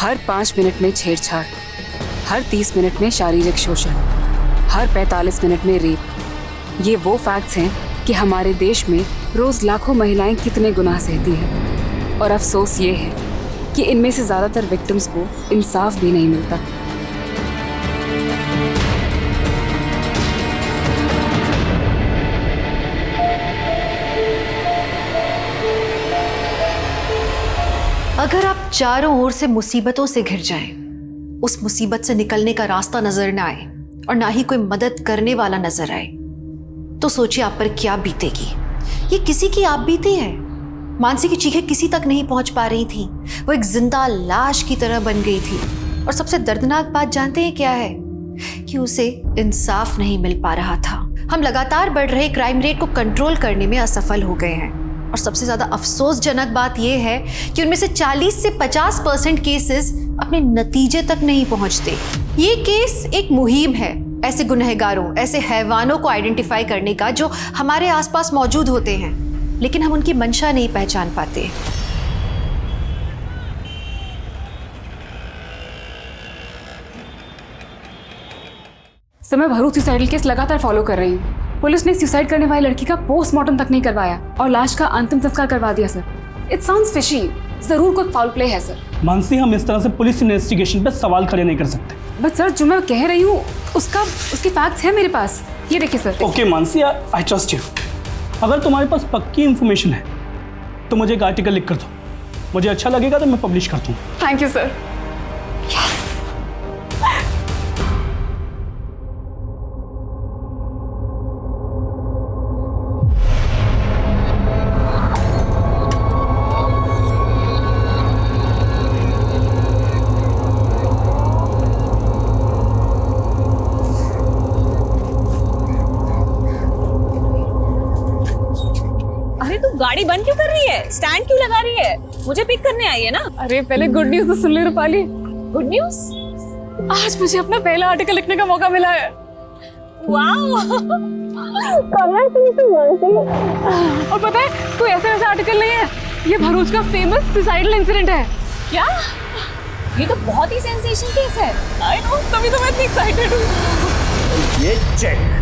हर 5 minute में छेड़छाड़, हर 30 minute में शारीरिक शोषण, हर 45 मिनट में रेप। ये वो फैक्ट्स हैं कि हमारे देश में रोज लाखों महिलाएं कितने गुनाह सहती हैं। और अफसोस ये है कि इनमें से ज्यादातर विक्टिम्स को इंसाफ भी नहीं मिलता। अगर आप चारों ओर से मुसीबतों से घिर जाएं, उस मुसीबत से निकलने का रास्ता नजर ना आए और ना ही कोई मदद करने वाला नजर आए, तो सोचिए आप पर क्या बीतेगी। ये किसी की आप बीती है। मानसी की चीखें किसी तक नहीं पहुंच पा रही थी। वो एक जिंदा लाश की तरह बन गई थी। और सबसे दर्दनाक बात जानते हैं क्या है? कि उसे इंसाफ नहीं मिल पा रहा था। हम लगातार बढ़ रहे क्राइम रेट को कंट्रोल करने में असफल हो गए हैं। और सबसे ज्यादा अफसोसजनक बात यह है कि उनमें से 40 से 50% केसेस अपने नतीजे तक नहीं पहुंचते। ये केस एक मुहिम है ऐसे गुनहगारों, ऐसे हैवानों को आइडेंटिफाई करने का जो हमारे आसपास मौजूद होते हैं, लेकिन हम उनकी मंशा नहीं पहचान पाते। सर, मैं भरूच सुसाइडल केस लगातार फॉलो कर रही हूँ। पुलिस ने सुसाइड करने वाली लड़की का पोस्टमार्टम तक नहीं करवाया और लाश का अंतिम संस्कार करवा दिया सर। It sounds fishy. जरूर कोई फाउल प्ले है सर। मानसी, हम इस तरह से पुलिस इन्वेस्टिगेशन पे सवाल खड़े नहीं कर सकते। बट सर, जो मैं कह रही हूँ उसके फैक्ट्स हैं मेरे पास। ये देखिए sir. Okay Mansi, I trust you. अगर तुम्हारे पास पक्की इन्फॉर्मेशन है तो मुझे एक आर्टिकल लिख कर दो। मुझे अच्छा लगेगा तो मैं पब्लिश करता हूँ। Thank you sir. गाड़ी बंद क्यों कर रही है? स्टैंड क्यों लगा रही है? मुझे पिक करने आई है ना। अरे पहले गुड न्यूज तो सुन ले रूपाली। Good news? आज मुझे अपना पहला आर्टिकल लिखने का मौका मिला है। वाओ! और पता है, कोई ऐसा वैसा आर्टिकल नहीं है। ये भरूच का फेमस सुसाइडल इंसिडेंट है। क्या? ये तो बहुत ही सेंसेशन केस है। आई नो, तभी तो मैं इतनी एक्साइटेड हूँ। ये चेक।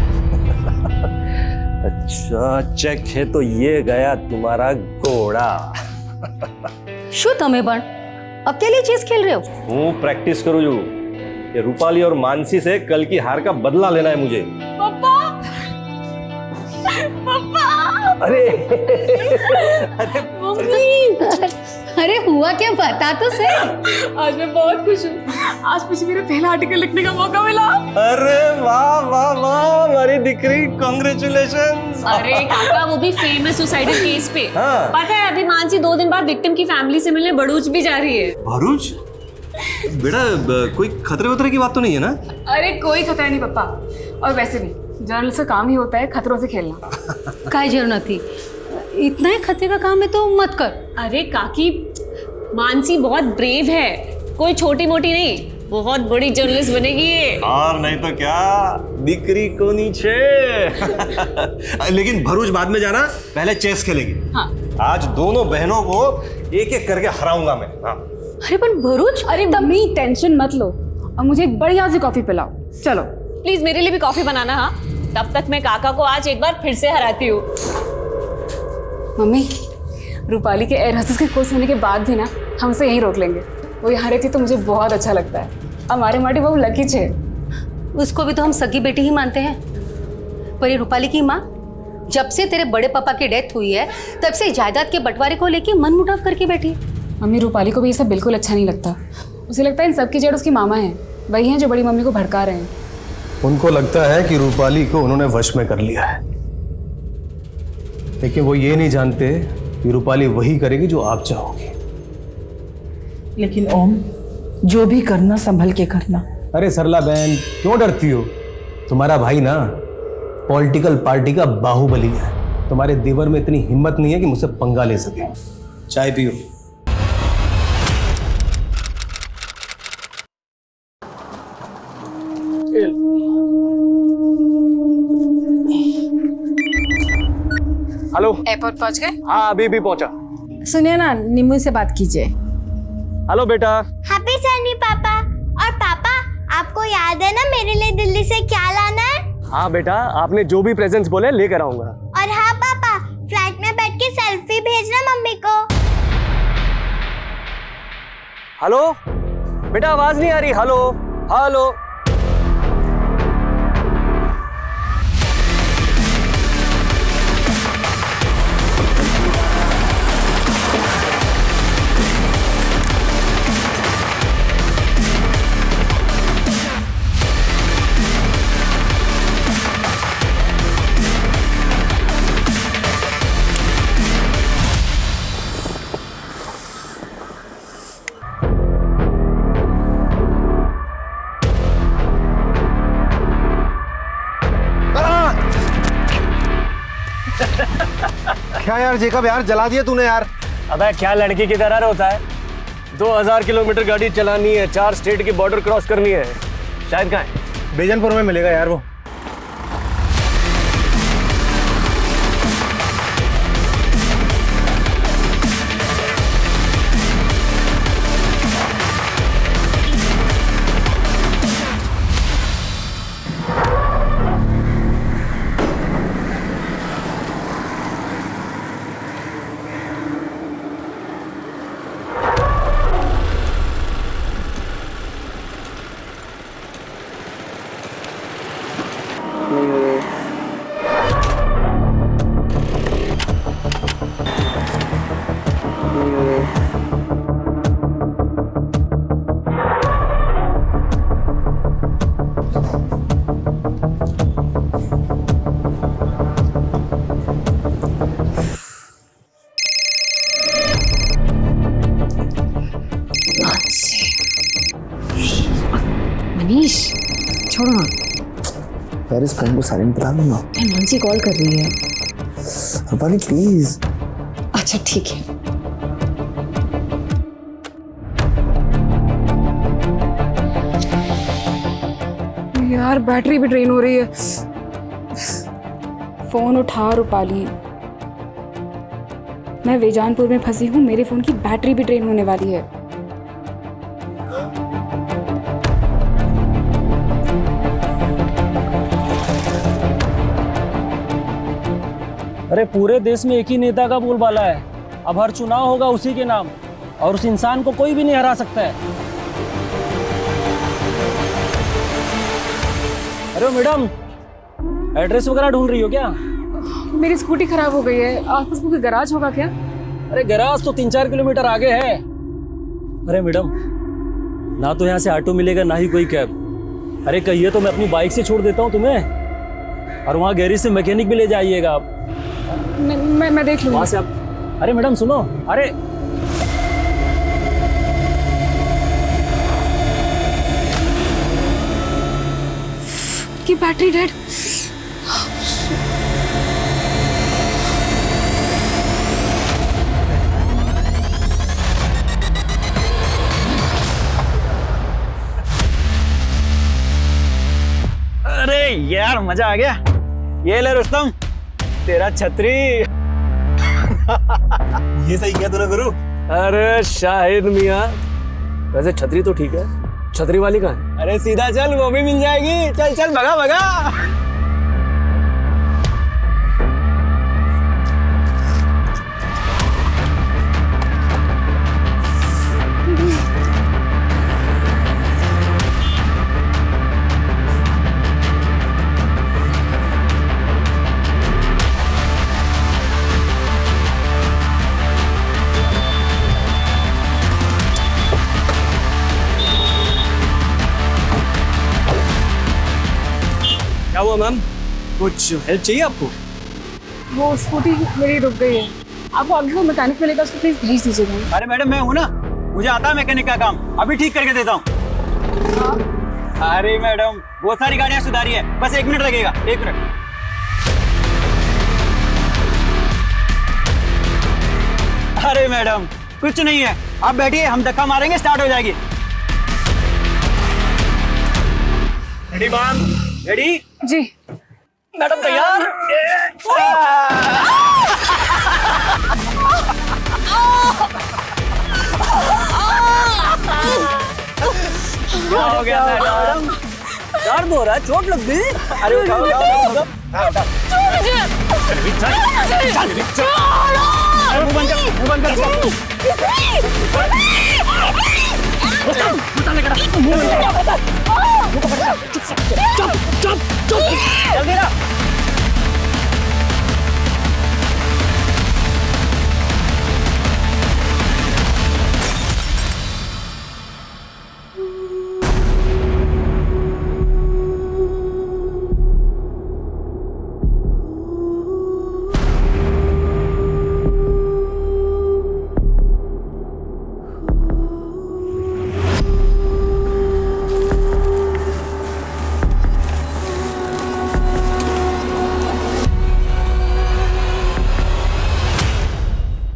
अच्छा, चेक है तो ये गया तुम्हारा घोड़ा। शू तमे पण अकेले चेस खेल रहे हो? हूँ प्रैक्टिस करूँ जो ये रूपाली और मानसी से कल की हार का बदला लेना है मुझे। पापा! पापा! अरे अरे मम्मी! अरे हुआ क्या, बता तो सही। आज मैं बहुत खुश हूँ। आज मुझे मेरा पहला आर्टिकल लिखने का मौका मिला। अरे वाह वाह वाह, हमारी दिकरी, कांग्रेचुलेशंस। अरे काका, वो भी फेमस सुसाइडल केस पे। हाँ। पता है, अभी मानसी 2 दिन बाद विक्टिम की फैमिली से मिलने भरूच भी जा रही है। भरूच? बेटा, कोई खतरे वतरे की बात तो नहीं है ना? अरे कोई खतरा नहीं पापा। और वैसे भी जर्नलिस्ट का काम ही होता है खतरों से खेलना। काय जरूरत थी, इतना ही खतरे का काम है तो मत कर। अरे काकी, मानसी बहुत ब्रेव है, कोई छोटी मोटी नहीं, बहुत बड़ी जर्नलिस्ट बनेगी ये। और नहीं तो क्या, दिकरी को नीचे। लेकिन भरूच बाद में जाना, पहले चेस खेलेंगे। हाँ। आज दोनों बहनों को एक एक करके हराऊंगा मैं। हाँ। अरे पर भरूच, अरे मम्मी टेंशन मत लो और मुझे एक बढ़िया सी कॉफी पिलाओ। चलो प्लीज मेरे लिए भी कॉफी बनाना। हाँ, तब तक मैं काका को आज एक बार फिर से हराती हूँ। मम्मी, रूपाली के एयर होस्टेस के कोर्स होने के बाद भी ना हम उसे यहीं रोक लेंगे। वो यहाँ रहती तो मुझे बहुत अच्छा लगता है। हमारे माटी बहुत लकी छे। उसको भी तो हम सगी बेटी ही मानते हैं। पर ये रूपाली की माँ, जब से तेरे बड़े पापा की डेथ हुई है तब से जायदाद के बंटवारे को लेके मन मुटाव करके बैठी है। मम्मी, रूपाली को भी ये सब बिल्कुल अच्छा नहीं लगता। उसे लगता है इन सब की जड़ उसकी मामा है। वही हैं जो बड़ी मम्मी को भड़का रहे हैं। उनको लगता है कि रूपाली को उन्होंने वश में कर लिया है, लेकिन वो ये नहीं जानते कि रूपाली वही करेगी जो आप चाहोगे। लेकिन ओम, जो भी करना संभल के करना। अरे सरला बहन, क्यों डरती हो? तुम्हारा भाई ना पॉलिटिकल पार्टी का बाहुबली है। तुम्हारे देवर में इतनी हिम्मत नहीं है कि मुझसे पंगा ले सके। चाय पियो। हेलो, एयरपोर्ट पहुंच गए? हाँ अभी भी पहुंचा। सुनिए ना, निम्मू से बात कीजिए। हेलो बेटा। हैप्पी सनी पापा। और पापा, आपको याद है ना मेरे लिए दिल्ली से क्या लाना है? हाँ बेटा, आपने जो भी प्रेजेंट्स बोले लेकर आऊंगा। और हाँ पापा, फ्लाइट में बैठ के सेल्फी भेजना मम्मी को। हेलो बेटा, आवाज नहीं आ रही। Hello hello. क्या यार जेकब, यार जला दिया तूने यार। अबे क्या लड़की की तरह होता है? 2000 किलोमीटर गाड़ी चलानी है, 4 स्टेट की बॉर्डर क्रॉस करनी है। शायद कहाँ है? बेजनपुर में मिलेगा यार वो। मनीष, छोड़ो ना। यार इस फोन को साइलेंट बता दूंगा। मानसी कॉल कर रही है। रूपाली प्लीज। अच्छा ठीक है। यार बैटरी भी ड्रेन हो रही है। फोन उठा रूपाली, मैं वेजानपुर में फंसी हूँ, मेरे फोन की बैटरी भी ड्रेन होने वाली है। अरे पूरे देश में एक ही नेता का बोलबाला है। अब हर चुनाव होगा उसी के नाम, और उस इंसान को कोई भी नहीं हरा सकता है। अरे मैडम, एड्रेस वगैरह ढूंढ रही हो क्या? मेरी स्कूटी खराब हो गई है, आसपास कोई गैराज होगा क्या? अरे गैराज तो 3-4 किलोमीटर आगे है। अरे मैडम, ना तो यहाँ से ऑटो मिलेगा ना ही कोई कैब। अरे कहिए तो मैं अपनी बाइक से छोड़ देता हूँ तुम्हें, और वहाँ गैरेज से मैकेनिक भी ले जाइएगा आप। मैं देख लूँगा। वहाँ से आप। अरे मैडम सुनो, अरे की बैटरी डेड। अरे यार मजा आ गया। ये ले रुस्तम, तेरा छतरी। ये सही किया तूने गुरु। अरे शाहिद मियाँ, वैसे छतरी तो ठीक है, छतरी वाली कहाँ है? अरे सीधा चल, वो भी मिल जाएगी। चल चल भगा भगा। क्या हुआ मैम, कुछ हेल्प चाहिए आपको? वो स्कूटी मेरी रुक गई है, आप आगे को मैकेनिक मिलेगा, उसको प्लीज भेज दीजिएगा। अरे मैडम मैं हूँ ना, मुझे आता है मैकेनिक का काम, अभी ठीक करके देता हूँ। अरे मैडम बहुत सारी गाड़ियाँ सुधारी है, बस 1 मिनट लगेगा, 1 मिनट। अरे मैडम कुछ नहीं है, आप बैठिए, हम धक्का मारेंगे, स्टार्ट हो जाएगी। Ready ma'am? रेडी? जी। मैडम तैयार? क्या हो गया मैडम? दर्द हो रहा है, चोट लग गई? अरे उठाओ उठाओ उठाओ। मुंह बंद कर, मुंह बंद कर। चुप चुप चुप, जल्दी ना।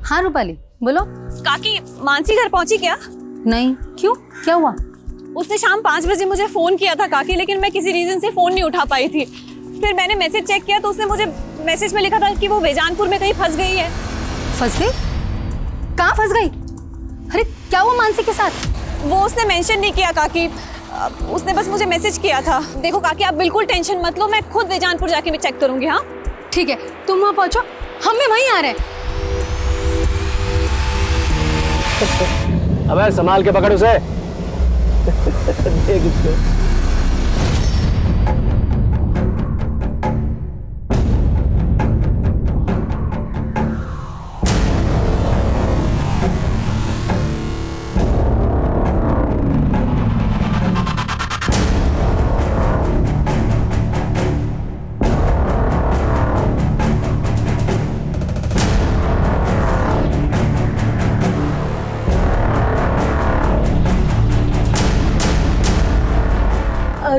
हाँ रूपाली बोलो। काकी मानसी घर पहुंची क्या? नहीं, क्यों, क्या हुआ? उसने शाम 5 बजे मुझे फोन किया था काकी, लेकिन मैं किसी रीजन से फोन नहीं उठा पाई थी। फिर मैंने मैसेज चेक किया तो उसने मुझे मैसेज में लिखा था कि वो बेजानपुर में कहीं फंस गई है। फंस गई? कहाँ फंस गई? अरे क्या हुआ मानसी के साथ? वो उसने मेंशन नहीं किया काकी, उसने बस मुझे मैसेज किया था। देखो काकी आप बिल्कुल टेंशन मत लो, मैं खुद बेजानपुर जाके मैं चेक करूंगी। हाँ ठीक है, तुम वहाँ पहुँचो, हम भी वहीं आ रहे हैं। अबे संभाल के पकड़ उसे। देख इसको।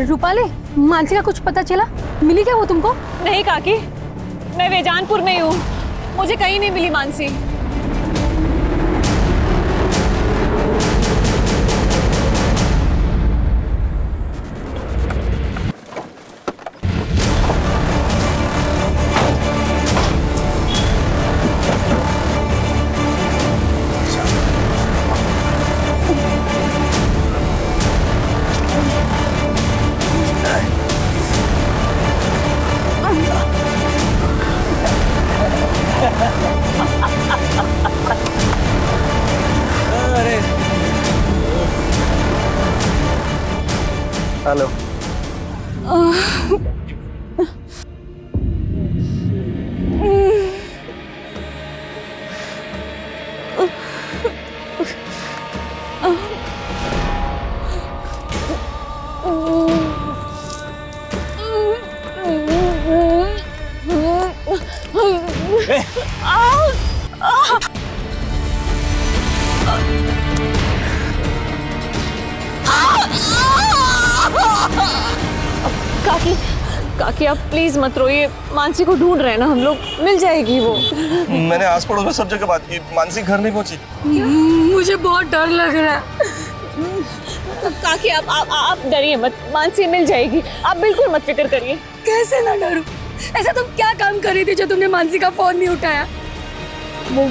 रूपाली, मानसी का कुछ पता चला? मिली क्या वो तुमको? नहीं काकी, मैं बेजानपुर में ही हूँ, मुझे कहीं नहीं मिली मानसी। हेलो। काकी काकी आप प्लीज मत रोइए, मानसी को ढूंढ रहे हैं ना हम लोग, मिल जाएगी वो। मैंने आस पड़ोस में सब जगह बात की, मानसी घर नहीं पहुंची। मुझे बहुत डर लग रहा है। काकी आप डरिए मत, मानसी मिल जाएगी, आप बिल्कुल मत फिक्र करिए। कैसे ना डरूं? ऐसा तुम क्या काम कर रही थी जो तुमने मानसी का फोन नहीं उठाया? वो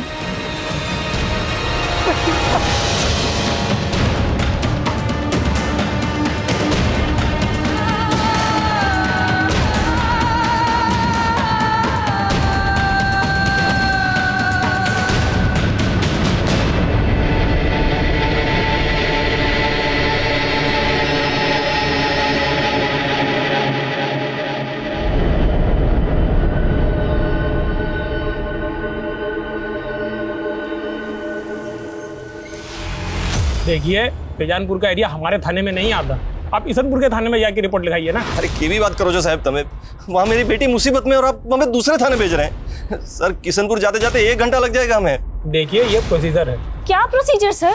देखिए, बेजानपुर का एरिया हमारे थाने में नहीं आता, आप ईसनपुर के थाने में जाके रिपोर्ट लिखाइए ना। अरे की भी बात करो जो साहब, तमें वहाँ मेरी बेटी मुसीबत में और आप हमें दूसरे थाने भेज रहे हैं। सर किशनपुर जाते जाते 1 घंटा लग जाएगा हमें। देखिए ये प्रोसीजर है। क्या प्रोसीजर सर?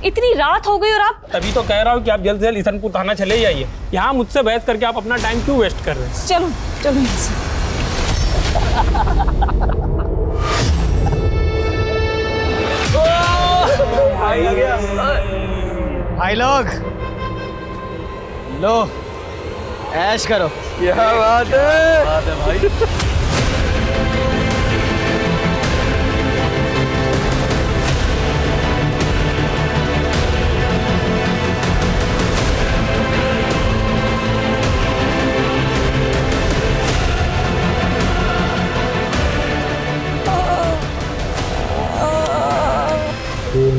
इतनी रात हो गई और आप तभी तो कह रहा हूँ कि आप जल्द से जल्द किशनपुर थाना चले जाइए। यहाँ मुझसे बहस करके आप अपना टाइम क्यों वेस्ट कर रहे हैं? चलो चलो यहाँ से। भाई लोग लो ऐश करो। क्या बात है भाई।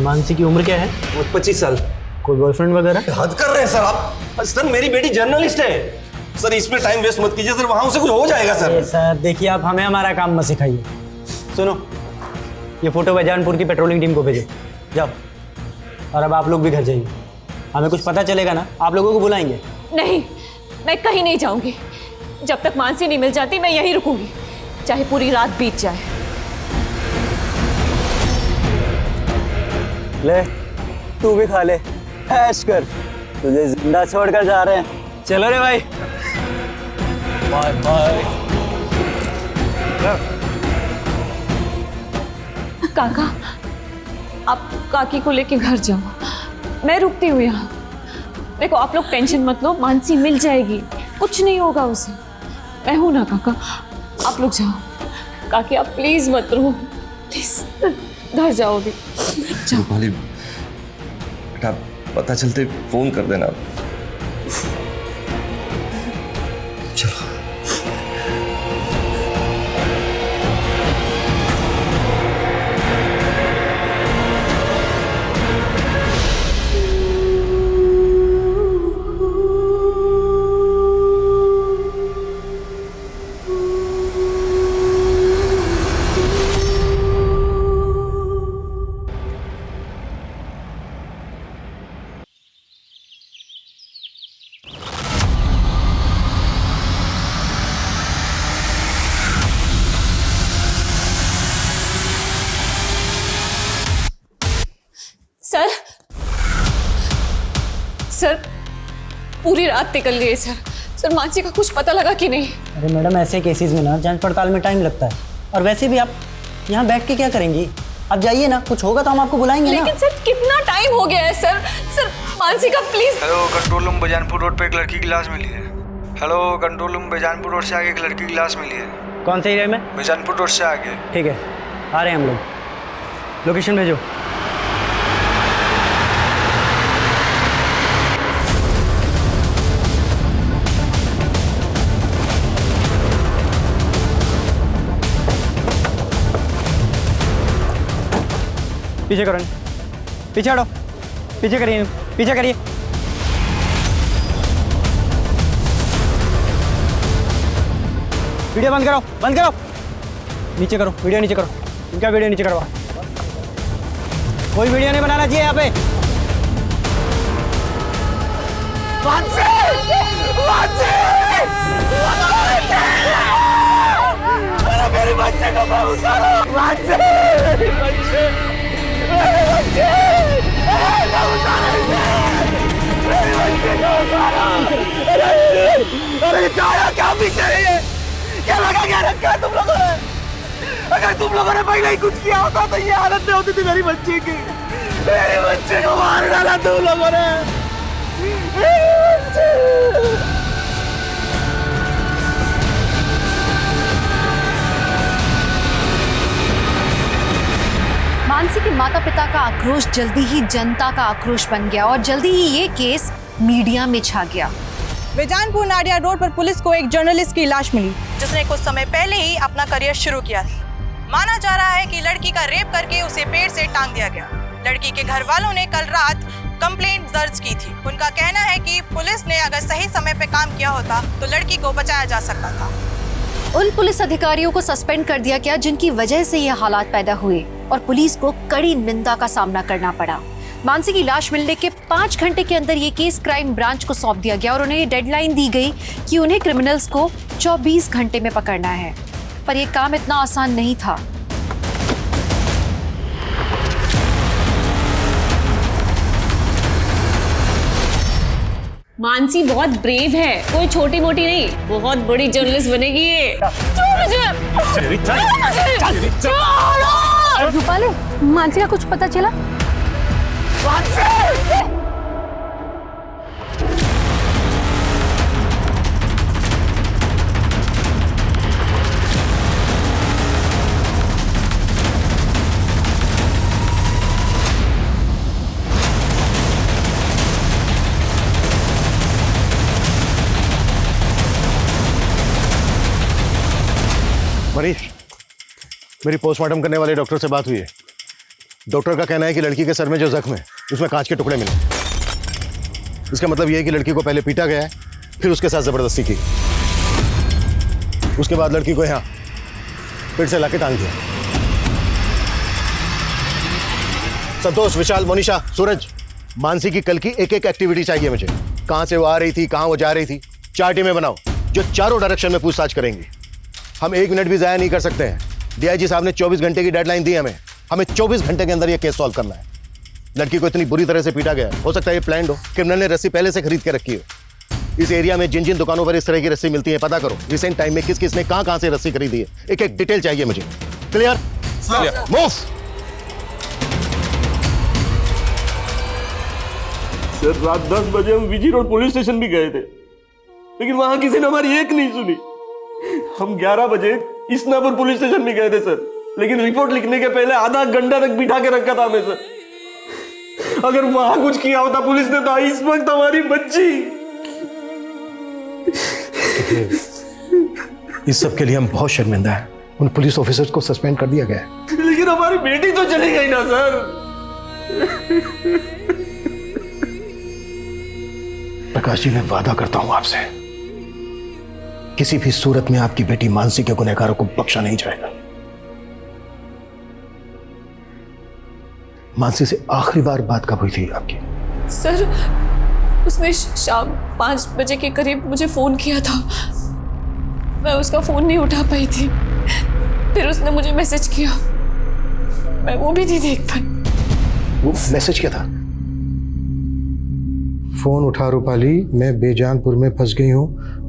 मानसी की उम्र क्या है? 25 साल। कोई बॉयफ्रेंड वगैरह? हद कर रहे हैं सर आप। सर मेरी बेटी जर्नलिस्ट है सर, इसमें टाइम वेस्ट मत कीजिए सर, वहां से कुछ हो जाएगा सर। सर देखिए आप हमें हमारा काम मत सिखाइए। सुनो ये फोटो बैजानपुर की पेट्रोलिंग टीम को भेजो, जाओ। और अब आप लोग भी घर जाइए, हमें कुछ पता चलेगा ना आप लोगों को बुलाएंगे। नहीं, मैं कहीं नहीं जाऊंगी। जब तक मानसी नहीं मिल जाती मैं यहीं रुकूंगी, चाहे पूरी रात बीत जाए। ले तू भी खा ले, ऐश कर, तुझे जिंदा छोड़कर जा रहे हैं। चलो रे भाई, बाय बाय। काका आप काकी को लेके घर जाओ, मैं रुकती हूँ यहाँ। देखो आप लोग टेंशन मत लो, मानसी मिल जाएगी, कुछ नहीं होगा उसे। मैं हूं ना काका, आप लोग जाओ। काकी आप प्लीज मत रो, प्लीज घर जाओ अभी, जाओ। रूपाली बेटा पता चलते फोन कर देना। चलो सर सर पूरी रात निकल गई सर। सर मानसी का कुछ पता लगा कि नहीं? अरे मैडम ऐसे केसेस में ना जांच पड़ताल में टाइम लगता है, और वैसे भी आप यहाँ बैठ के क्या करेंगी? आप जाइए ना, कुछ होगा तो हम आपको बुलाएंगे ना। लेकिन सर कितना टाइम हो गया है सर। सर मानसी का please. Hello control room Baijanpur road पे एक लड़की की लाश मिली है। Hello control room Baijanpur road से आगे एक लड़की की लाश मिली है। कौन से एरिया में? बैजानपुर रोड से आगे। ठीक है आ रहे हैं हम लोग, लोकेशन भेजो। पीछे करो, पीछे हटो, पीछे करिए, पीछे करिए। वीडियो बंद करो, बंद करो, नीचे करो, वीडियो नीचे करो, इनका वीडियो नीचे करवा। कोई वीडियो नहीं बनाना चाहिए यहाँ पे। मेरे बच्चे को अरे क्या पीछे है? क्या लगा क्या रखा है तुम लोगों ने? अगर तुम लोगों ने पहले ही कुछ किया होता तो ये हालत नहीं होती थी मेरी बच्ची की। मेरे बच्चे को मार डाला तुम लोगों ने। मानसी के माता पिता का आक्रोश जल्दी ही जनता का आक्रोश बन गया और जल्दी ही ये केस मीडिया में छा गया। बैजानपुर नाडिया रोड पर पुलिस को एक जर्नलिस्ट की लाश मिली, जिसने कुछ समय पहले ही अपना करियर शुरू किया था। माना जा रहा है कि लड़की का रेप करके उसे पेड़ से टांग दिया गया। लड़की के घर वालों ने कल रात कंप्लेंट दर्ज की थी। उनका कहना है कि पुलिस ने अगर सही समय पे काम किया होता तो लड़की को बचाया जा सकता था। उन पुलिस अधिकारियों को सस्पेंड कर दिया गया जिनकी वजह से ये हालात पैदा हुए और पुलिस को कड़ी निंदा का सामना करना पड़ा। मानसी की लाश मिलने के 5 घंटे के अंदर ये केस क्राइम ब्रांच को सौंप दिया गया और उन्हें ये डेडलाइन दी गई कि उन्हें क्रिमिनल्स को 24 घंटे में पकड़ना है। पर यह काम इतना आसान नहीं था। मानसी बहुत ब्रेव है, कोई छोटी मोटी नहीं, बहुत बड़ी जर्नलिस्ट बनेगी ये। रूपाली, मानसी का कुछ पता चला? मनीष, मेरी पोस्टमार्टम करने वाले डॉक्टर से बात हुई है। डॉक्टर का कहना है कि लड़की के सर में जो जख्म है उसमें कांच के टुकड़े मिले। इसका मतलब यह है कि लड़की को पहले पीटा गया है, फिर उसके साथ जबरदस्ती की, उसके बाद लड़की को यहाँ पेट से लाके टांग दिया। संतोष, विशाल, मोनिशा, सूरज, मानसी की कल की एक एक एक्टिविटी चाहिए मुझे। कहां से वो आ रही थी, कहां वो जा रही थी, 4 टीमें बनाओ जो चारों डायरेक्शन में पूछताछ करेंगी। हम 1 मिनट भी जाया नहीं कर सकते हैं। डीआईजी साहब ने 24 घंटे की डेडलाइन दी हमें 24 घंटे के अंदर ये केस सॉल्व करना है। लड़की को इतनी बुरी तरह से पीटा गया है, हो सकता है ये प्लान्ड हो, क्रिमिनल ने रस्सी पहले से खरीद के रखी हो। इस एरिया में जिन जिन दुकानों पर इस तरह की रस्सी मिलती है पता करो। रिसेंट टाइम में किस किस ने कहां से रस्सी खरीदी है, एक एक डिटेल चाहिए मुझे। क्लियर? मूव। सर, रात 10 बजे हम विजी रोड पुलिस स्टेशन भी गए थे, लेकिन वहां किसी ने हमारी एक नहीं सुनी। हम 11 बजे इस्नापुर पुलिस स्टेशन भी गए थे सर, लेकिन रिपोर्ट लिखने के पहले आधा घंटा तक बिठा के रखा था हमें सर। अगर वहां कुछ किया होता पुलिस ने तो इस वक्त हमारी बच्ची। इस सब के लिए हम बहुत शर्मिंदा हैं। उन पुलिस ऑफिसर्स को सस्पेंड कर दिया गया है। लेकिन हमारी बेटी तो चली गई ना सर। प्रकाश जी, मैं वादा करता हूं आपसे, किसी भी सूरत में आपकी बेटी मानसी के गुनहगारों को बख्शा नहीं जाएगा। मानसी से आखिरी बार बात कब हुई थी आपकी? सर, उसने शाम 5 बजे के करीब मुझे फोन किया था। मैं उसका फोन नहीं उठा पाई थी, फिर उसने मुझे मैसेज किया, मैं वो भी नहीं देख पाई। वो मैसेज क्या था? फोन उठा रूपाली, मैं बेजानपुर में फंस गई हूँ,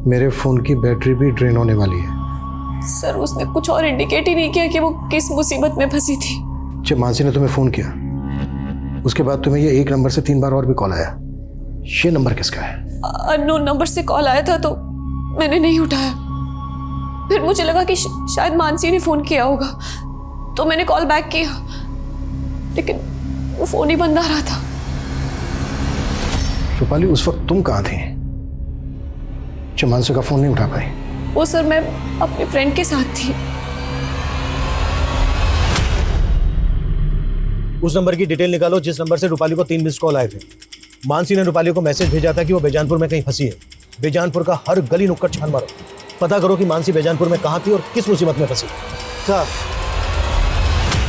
मेरे फोन की बैटरी भी ड्रेन होने वाली है। सर, उसने कुछ और इंडिकेट ही नहीं किया कि वो किस मुसीबत में फंसी थी। जब मानसी ने तुम्हें फोन किया उसके बाद तुम्हें ये 1 नंबर से 3 बार और भी कॉल आया, ये नंबर किसका है? अननोन नंबर से कॉल आया था तो मैंने नहीं उठाया। फिर मुझे लगा कि शायद मानसी ने फोन किया होगा, तो मैंने कॉल बैक किया, लेकिन वो फोन ही बंद आ रहा था। रूपाली, उस वक्त तुम कहाँ थी जब मानसी का फोन नहीं उठा पाई? वो सर, मैं अपने फ्रेंड के साथ थी। उस नंबर की डिटेल निकालो जिस नंबर से रूपाली को 3 मिस्ड कॉल आए थे। मानसी ने रूपाली को मैसेज भेजा था कि वो बेजानपुर में कहीं फंसी है। बेजानपुर का हर गली नुक्कड़ छान मारो, पता करो कि मानसी बेजानपुर में कहाँ थी और किस मुसीबत में फंसी। सर,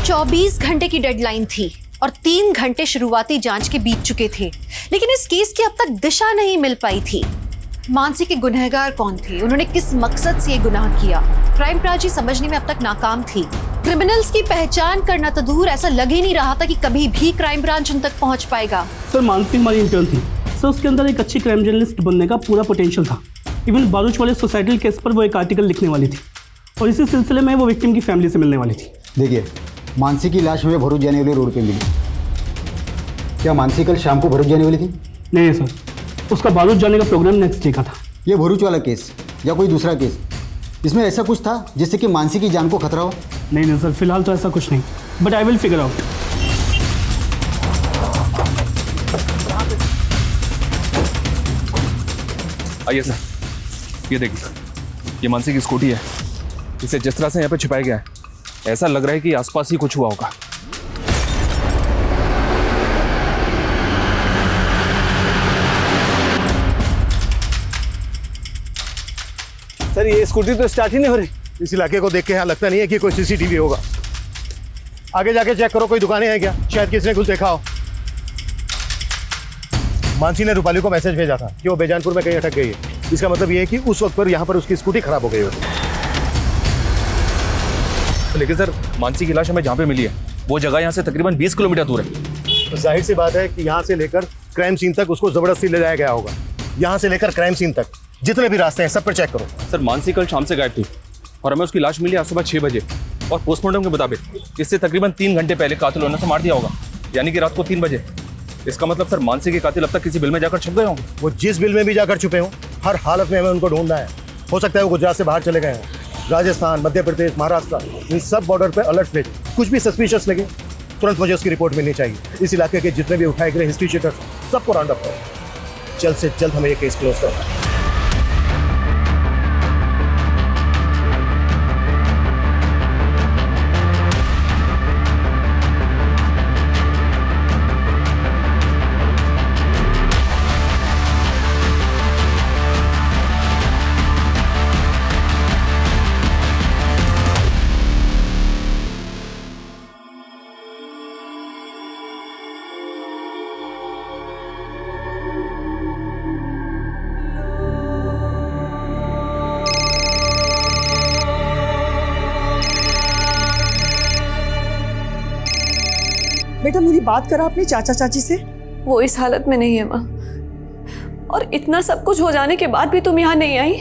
24 घंटे की डेडलाइन थी और 3 घंटे शुरुआती जांच के बीत चुके थे, लेकिन इस केस की अब तक दिशा नहीं मिल पाई थी। मानसी के गुनहगार कौन थे, उन्होंने किस मकसद से ये गुनाह किया, क्राइम ब्रांच समझने में अब तक नाकाम थी। क्रिमिनल्स की पहचान करना तो दूर, ऐसा लग ही नहीं रहा था कि कभी भी क्राइम ब्रांच उन तक पहुंच पाएगा। सर, मानसी हमारी इंटर्न थी सर, उसके अंदर एक अच्छी क्राइम जर्नलिस्ट बनने का पूरा पोटेंशियल था। इवन बारूच वाले सोसाइटल केस पर वो एक आर्टिकल लिखने वाली थी और इसी सिलसिले में वो विक्टिम की फैमिली से मिलने वाली थी। देखिए, मानसी की लाश हमें भरूच जाने वाले रोड पे मिली। क्या मानसी कल शाम को भरूच जाने वाली थी? नहीं सर, उसका बारूच जाने का प्रोग्राम नेक्स्ट डे का था। ये भरूच वाला केस या कोई दूसरा केस, इसमें ऐसा कुछ था जिससे कि मानसी की जान को खतरा हो? नहीं सर, फिलहाल तो ऐसा कुछ नहीं, but I will figure out. आइए सर, ये देखिए सर, ये मानसी की स्कूटी है। इसे जिस तरह से यहाँ पे छिपाया गया है, ऐसा लग रहा है कि आसपास ही कुछ हुआ होगा। सर, ये स्कूटी तो स्टार्ट ही नहीं हो रही। इस इलाके को देख के यहाँ लगता नहीं है कि कोई सीसीटीवी होगा। आगे जाके चेक करो, कोई दुकानें हैं क्या, शायद किसी ने कुछ देखा हो। मानसी ने रूपाली को मैसेज भेजा था कि वो बेजानपुर में कहीं अटक गई है। इसका मतलब ये है कि उस वक्त पर यहाँ पर उसकी स्कूटी खराब हो गई होगी। लेकिन सर मानसी की लाश हमें जहाँ पे मिली है वो जगह यहाँ से तकरीबन 20 किलोमीटर दूर है। तो जाहिर सी बात है कि यहाँ से लेकर क्राइम सीन तक उसको जबरदस्ती ले जाया गया होगा। यहाँ से लेकर क्राइम सीन तक जितने भी रास्ते हैं सब पर चेक करो। सर मानसी कल शाम से गायब थी और हमें उसकी लाश मिली आज सुबह 6 बजे और पोस्टमार्टम के मुताबिक इससे तकरीबन 3 घंटे पहले कातिल ने उसे मार दिया होगा, यानी कि रात को 3 बजे। इसका मतलब सर मानसी के कातिल अब तक किसी बिल में जाकर छुप गए होंगे। वो जिस बिल में भी जाकर छुपे हों, हर हालत में हमें उनको ढूंढना है। हो सकता है वो गुजरात से बाहर चले गए हैं, राजस्थान, मध्य प्रदेश, महाराष्ट्र, इन सब बॉर्डर पे अलर्ट भेज। कुछ भी सस्पिशियस लगे तुरंत मुझे उसकी रिपोर्ट मिलनी चाहिए। इस इलाके के जितने भी उठाए गए हिस्ट्री शीटर्स सबको राउंड अप करो। जल्द से जल्द हमें ये केस क्लोज करना है। बेटा मेरी बात करा अपने चाचा चाची से। वो इस हालत में नहीं है माँ, और इतना सब कुछ हो जाने के बाद भी तुम यहाँ नहीं आई।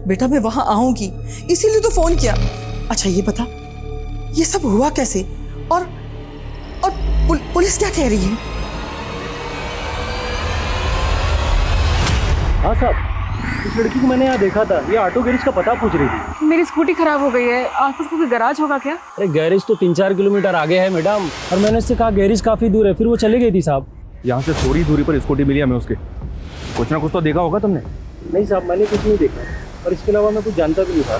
बेटा मैं वहां आऊंगी इसीलिए तो फोन किया। अच्छा ये बता ये सब हुआ कैसे, और पुलिस क्या कह रही है? हाँ साहब, इस लड़की को मैंने यहाँ देखा था, ये ऑटो गैरेज का पता पूछ रही थी। मेरी स्कूटी खराब हो गई है, आसपास कोई गैराज होगा क्या? अरे गैरेज तो 3-4 किलोमीटर आगे है मैडम, और मैंने उससे कहा गैरेज काफी दूर है, फिर वो चली गई थी साहब। यहाँ से थोड़ी दूरी पर स्कूटी मिली हमें उसके। कुछ ना कुछ तो देखा होगा तुमने? नहीं साहब मैंने कुछ नहीं देखा, और इसके अलावा मैं कुछ जानता भी नहीं था।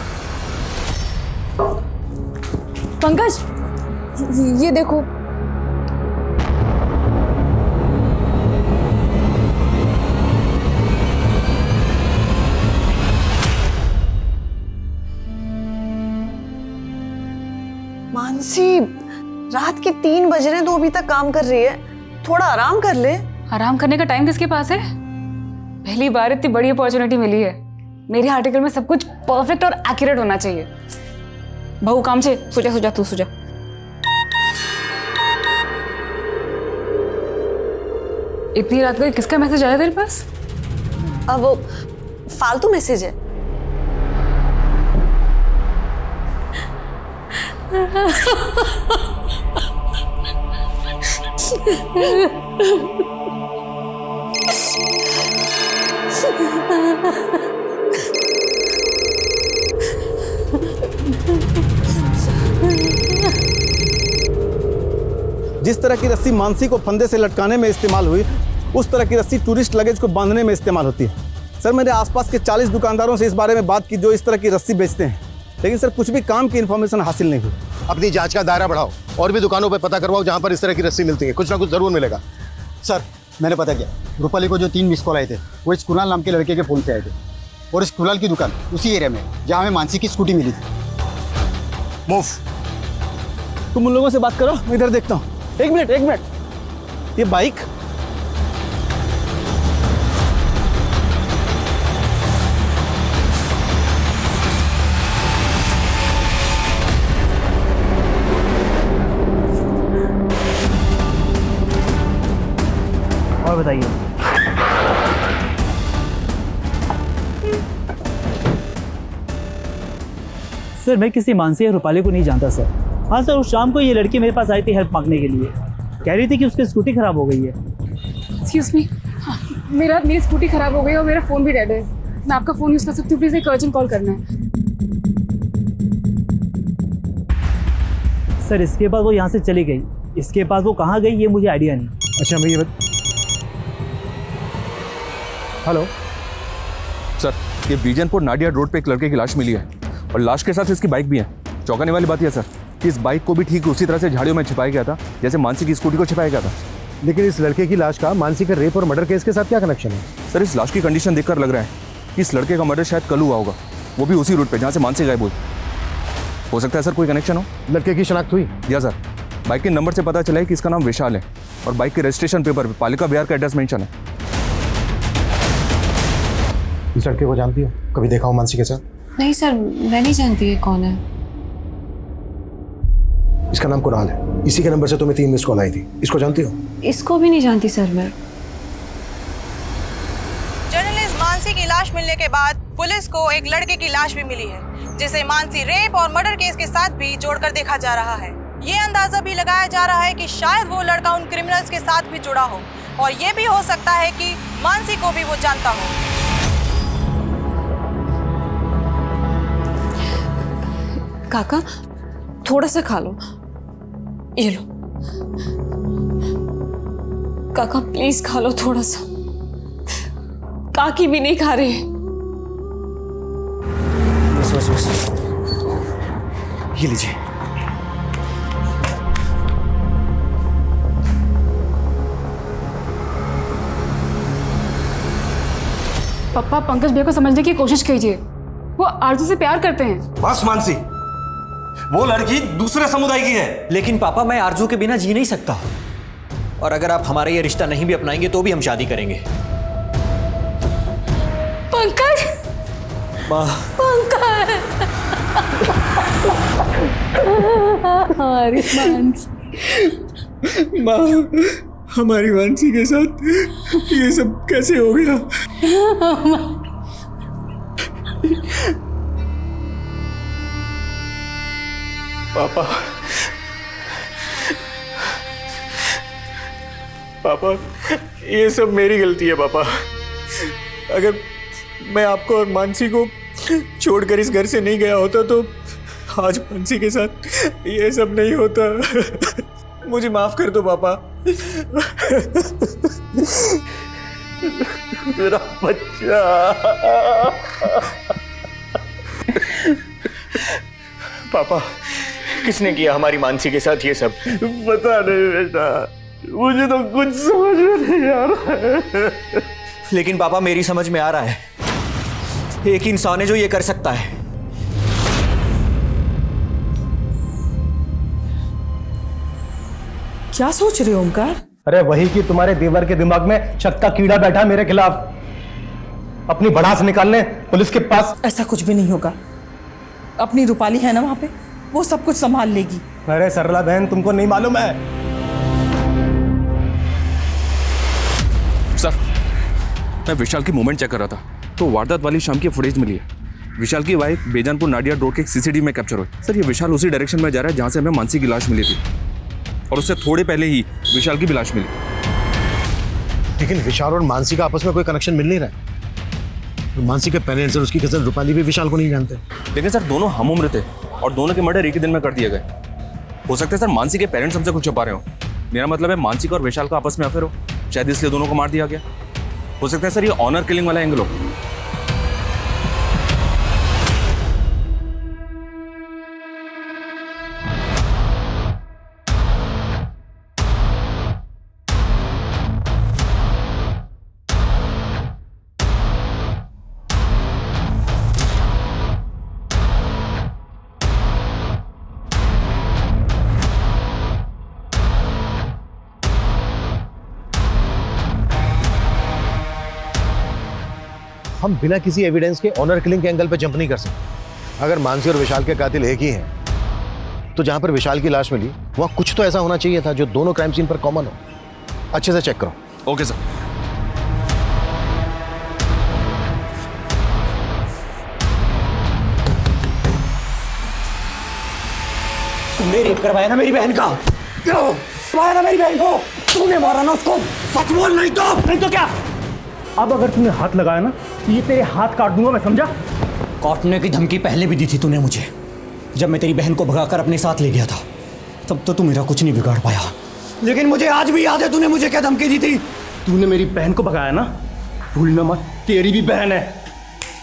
पंकज ये देखो, मानसी रात के 3 बज रहे हैं तो अभी तक काम कर रही है, थोड़ा आराम कर ले। आराम करने का टाइम किसके पास है? पहली बार इतनी बड़ी अपॉर्चुनिटी मिली है। मेरे आर्टिकल में सब कुछ परफेक्ट और एक्यूरेट होना चाहिए। बहू काम से सुजा तू सुजा। इतनी रात को किसका मैसेज आया तेरे पास? अब वो फालतू मैसेज है। जिस तरह की रस्सी मानसी को फंदे से लटकाने में इस्तेमाल हुई, उस तरह की रस्सी टूरिस्ट लगेज को बांधने में इस्तेमाल होती है। सर मैंने आसपास के 40 दुकानदारों से इस बारे में बात की जो इस तरह की रस्सी बेचते हैं, लेकिन सर कुछ भी काम की इन्फॉर्मेशन हासिल नहीं हुई। अपनी जांच का दायरा बढ़ाओ और भी दुकानों पर पता करवाओ जहां पर इस तरह की रस्सी मिलती है। कुछ ना कुछ जरूर मिलेगा। सर मैंने पता किया, रूपाली को जो 3 मिस कॉल आए थे वो इस कुणाल नाम के लड़के के फ़ोन से आए थे, और इस कुणाल की दुकान उसी एरिया में जहाँ हमें मानसी की स्कूटी मिली थी। मूव। तुम उन लोगों से बात करो, मैं इधर देखता हूँ। एक मिनट, ये बाइक और बताइए। सर मैं किसी मानसी या रूपाली को नहीं जानता सर। हाँ सर, उस शाम को ये लड़की मेरे पास आई थी हेल्प मांगने के लिए, कह रही थी कि उसकी स्कूटी खराब हो गई है। एक्सक्यूज मी, मेरी स्कूटी खराब हो गई और मेरा फ़ोन भी डेड है। मैं आपका फ़ोन यूज़ कर सकती हूँ? प्लीज़ एक अर्जेंट कॉल करना है। सर इसके बाद वो यहाँ से चली गई, इसके बाद वो कहाँ गई ये मुझे आइडिया नहीं। अच्छा मैं ये हेलो सर, ये बीजनपुर नाडिया रोड पे एक लड़के की लाश मिली है, और लाश के साथ इसकी बाइक भी है। चौंकाने वाली बात यह सर कि इस बाइक को भी ठीक उसी तरह से झाड़ियों में छिपाया गया था जैसे मानसी की स्कूटी को छिपाया गया था। लेकिन इस लड़के की लाश का मानसी के रेप और मर्डर केस के साथ क्या कनेक्शन है? सर इस लाश की कंडीशन देखकर लग रहा है कि इस लड़के का मर्डर शायद कल हुआ होगा, वो भी उसी रूट पे जहाँ से मानसी गायब हुई। हो सकता है सर कोई कनेक्शन हो। लड़के की शनाख्त हुई? या सर, बाइक के नंबर से पता चला है कि इसका नाम विशाल है, और बाइक के रजिस्ट्रेशन पेपर पे पालिका बिहार का एड्रेस मेंशन है। इस लड़के को जानती हो? कभी देखा हो मानसी के साथ? नहीं सर, मैं नहीं जानती ये कौन है। इसका नाम कुणाल है। इसी के नंबर से तुम्हें 3 मिस कॉल आई थी। इसको जानती हो? इसको भी नहीं जानती सर मैं। जर्नलिस्ट मानसी की लाश मिलने के बाद पुलिस को एक लड़के की लाश भी मिली है, जिसे मानसी रेप और मर्डर केस के साथ भी जोड़कर देखा जा रहा है। ये अंदाजा भी लगाया जा रहा है कि शायद वो लड़का उन क्रिमिनल्स के साथ भी जुड़ा हो, और ये भी हो सकता है कि मानसी को भी वो जानता हो। काका थोड़ा सा खा लो, ये लो। काका प्लीज खा लो थोड़ा सा, काकी भी नहीं खा रहे। बस बस बस, ये लीजिए। पप्पा पंकज भैया को समझने की कोशिश कीजिए, वो आरजू से प्यार करते हैं। बस मानसी, वो लड़की दूसरे समुदाय की है। लेकिन पापा मैं आरजू के बिना जी नहीं सकता, और अगर आप हमारा ये रिश्ता नहीं भी अपनाएंगे तो भी हम शादी करेंगे। पंकज, माँ, पंकज, हमारी मानसी, माँ, हमारी मानसी के साथ ये सब कैसे हो गया? पापा, पापा, ये सब मेरी गलती है पापा। अगर मैं आपको और मानसी को छोड़कर इस घर से नहीं गया होता तो आज मानसी के साथ ये सब नहीं होता। मुझे माफ कर दो पापा। मेरा बच्चा। पापा, किसने किया हमारी मानसी के साथ ये सब? पता नहीं बेटा, मुझे तो कुछ समझ में नहीं आ रहा है। लेकिन पापा मेरी समझ में आ रहा है, एक इंसान है जो ये कर सकता है। क्या सोच रहे हो ओमकार? अरे वही कि तुम्हारे देवर के दिमाग में शक का कीड़ा बैठा मेरे खिलाफ, अपनी भड़ास निकालने पुलिस के पास। ऐसा कुछ भी नहीं होगा, अपनी रूपाली है ना वहां पे, वो सब कुछ संभाल लेगी। अरे सरला बहन, तुमको नहीं मालूम है? सर, मैं विशाल की मूवमेंट चेक कर रहा था तो वारदात वाली शाम की फुटेज मिली है। विशाल की वाइफ बेजानपुर नाडिया रोड के सीसीटीवी में कैप्चर हुई। सर, ये विशाल उसी डायरेक्शन में जा रहा है जहां से हमें मानसी की लाश मिली थी, और उससे थोड़े पहले ही विशाल की भी लाश मिली। लेकिन विशाल और मानसी का आपस में कोई कनेक्शन मिल नहीं रहा है। तो मानसी के पेरेंट्स और उसकी कजन रूपाली भी विशाल को नहीं जानते। लेकिन सर दोनों हम उम्र थे और दोनों के मर्डर एक ही दिन में कर दिए गए। हो सकता है सर मानसी के पेरेंट्स हमसे कुछ छुपा रहे हो। मेरा मतलब है मानसी का और विशाल का आपस में अफेयर हो, शायद इसलिए दोनों को मार दिया गया। हो सकता है सर ये ऑनर किलिंग वाला एंगल हो। हम बिना किसी एविडेंस के ऑनर किलिंग के एंगल पे जंप नहीं कर सकते। अगर मानसी और विशाल के कातिल एक ही हैं, तो जहां पर विशाल की लाश मिली वहां कुछ तो ऐसा होना चाहिए था जो दोनों क्राइम सीन पर कॉमन हो। अच्छे से चेक करो। Okay sir. तुमने रेप करवाया ना मेरी बहन का? क्यों मारा ना मेरी बहन को? तूने मारा ना उसको? सच बोल, नहीं तो क्या? अब अगर तूने हाथ लगाया ना तो ये तेरे हाथ काट दूंगा मैं, समझा? काटने की धमकी पहले भी दी थी तूने मुझे, जब मैं तेरी बहन को भगाकर अपने साथ ले गया था। तब तो तू मेरा कुछ नहीं बिगाड़ पाया, लेकिन मुझे आज भी याद है तूने मुझे क्या धमकी दी थी। तूने मेरी बहन को भगाया ना, भूलना मत, तेरी भी बहन है।